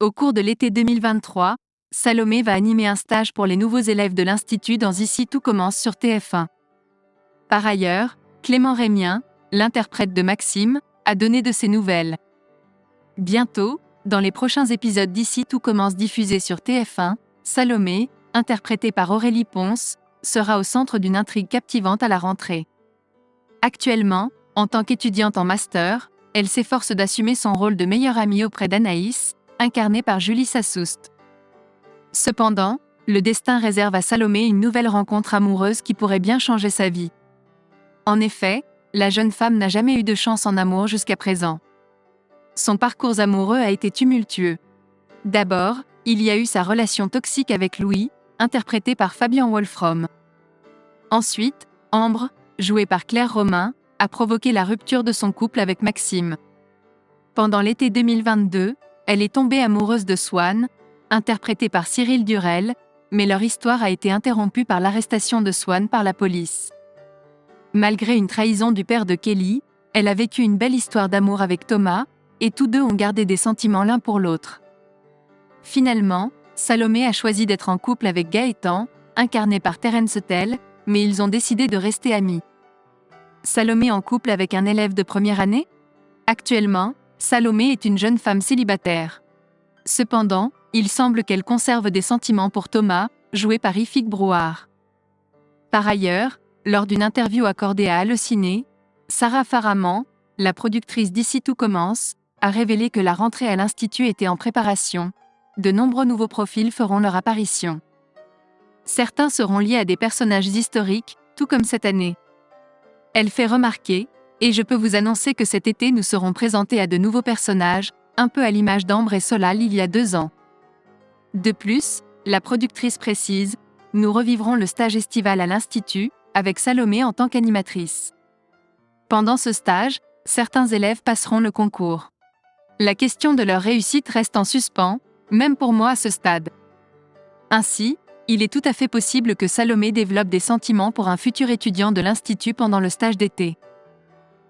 Au cours de l'été 2023, Salomé va animer un stage pour les nouveaux élèves de l'Institut dans Ici tout commence sur TF1. Par ailleurs, Clément Rémien, l'interprète de Maxime, a donné de ses nouvelles. Bientôt, dans les prochains épisodes d'Ici tout commence diffusés sur TF1, Salomé, interprétée par Aurélie Ponce, sera au centre d'une intrigue captivante à la rentrée. Actuellement, en tant qu'étudiante en master, elle s'efforce d'assumer son rôle de meilleure amie auprès d'Anaïs, incarnée par Julie Sassoust. Cependant, le destin réserve à Salomé une nouvelle rencontre amoureuse qui pourrait bien changer sa vie. En effet, la jeune femme n'a jamais eu de chance en amour jusqu'à présent. Son parcours amoureux a été tumultueux. D'abord, il y a eu sa relation toxique avec Louis, interprété par Fabien Wolfrom. Ensuite, Ambre, jouée par Claire Romain, a provoqué la rupture de son couple avec Maxime. Pendant l'été 2022, elle est tombée amoureuse de Swan, interprété par Cyril Durel, mais leur histoire a été interrompue par l'arrestation de Swan par la police. Malgré une trahison du père de Kelly, elle a vécu une belle histoire d'amour avec Thomas, et tous deux ont gardé des sentiments l'un pour l'autre. Finalement, Salomé a choisi d'être en couple avec Gaëtan, incarné par Terence Tell, mais ils ont décidé de rester amis. Salomé en couple avec un élève de première année ? Actuellement, Salomé est une jeune femme célibataire. Cependant, il semble qu'elle conserve des sentiments pour Thomas, joué par Ifig Brouard. Par ailleurs, lors d'une interview accordée à Allociné, Sarah Faraman, la productrice d'Ici tout commence, a révélé que la rentrée à l'Institut était en préparation. De nombreux nouveaux profils feront leur apparition. Certains seront liés à des personnages historiques, tout comme cette année. Elle fait remarquer, et je peux vous annoncer que cet été nous serons présentés à de nouveaux personnages, un peu à l'image d'Ambre et Solal il y a 2 ans. De plus, la productrice précise, nous revivrons le stage estival à l'Institut, avec Salomé en tant qu'animatrice. Pendant ce stage, certains élèves passeront le concours. La question de leur réussite reste en suspens, même pour moi à ce stade. Ainsi, il est tout à fait possible que Salomé développe des sentiments pour un futur étudiant de l'Institut pendant le stage d'été.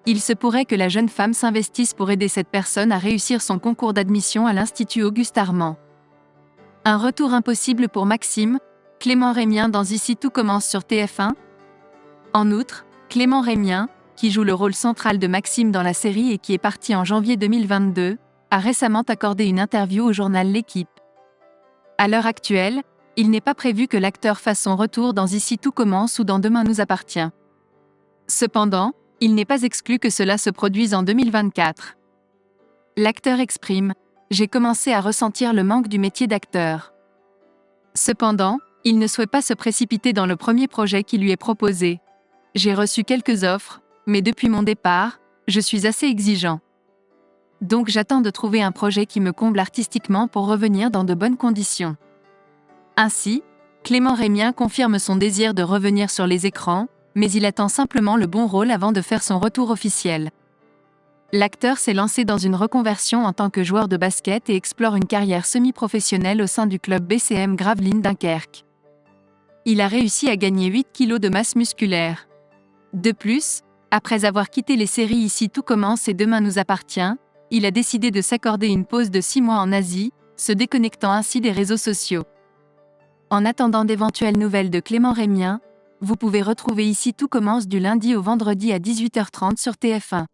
Il se pourrait que la jeune femme s'investisse pour aider cette personne à réussir son concours d'admission à l'Institut Auguste Armand. Un retour impossible pour Maxime, Clément Rémien dans Ici tout commence sur TF1. En outre, Clément Rémien, qui joue le rôle central de Maxime dans la série et qui est parti en janvier 2022, a récemment accordé une interview au journal L'Équipe. À l'heure actuelle, il n'est pas prévu que l'acteur fasse son retour dans Ici tout commence ou dans Demain nous appartient. Cependant, il n'est pas exclu que cela se produise en 2024. L'acteur exprime « J'ai commencé à ressentir le manque du métier d'acteur. » Cependant, il ne souhaite pas se précipiter dans le premier projet qui lui est proposé. « J'ai reçu quelques offres, mais depuis mon départ, je suis assez exigeant. Donc j'attends de trouver un projet qui me comble artistiquement pour revenir dans de bonnes conditions. » Ainsi, Clément Rémien confirme son désir de revenir sur les écrans, mais il attend simplement le bon rôle avant de faire son retour officiel. L'acteur s'est lancé dans une reconversion en tant que joueur de basket et explore une carrière semi-professionnelle au sein du club BCM Gravelines Dunkerque. Il a réussi à gagner 8 kilos de masse musculaire. De plus, après avoir quitté les séries Ici tout commence et Demain nous appartient, il a décidé de s'accorder une pause de 6 mois en Asie, se déconnectant ainsi des réseaux sociaux. En attendant d'éventuelles nouvelles de Clément Rémien, vous pouvez retrouver Ici tout commence du lundi au vendredi à 18h30 sur TF1.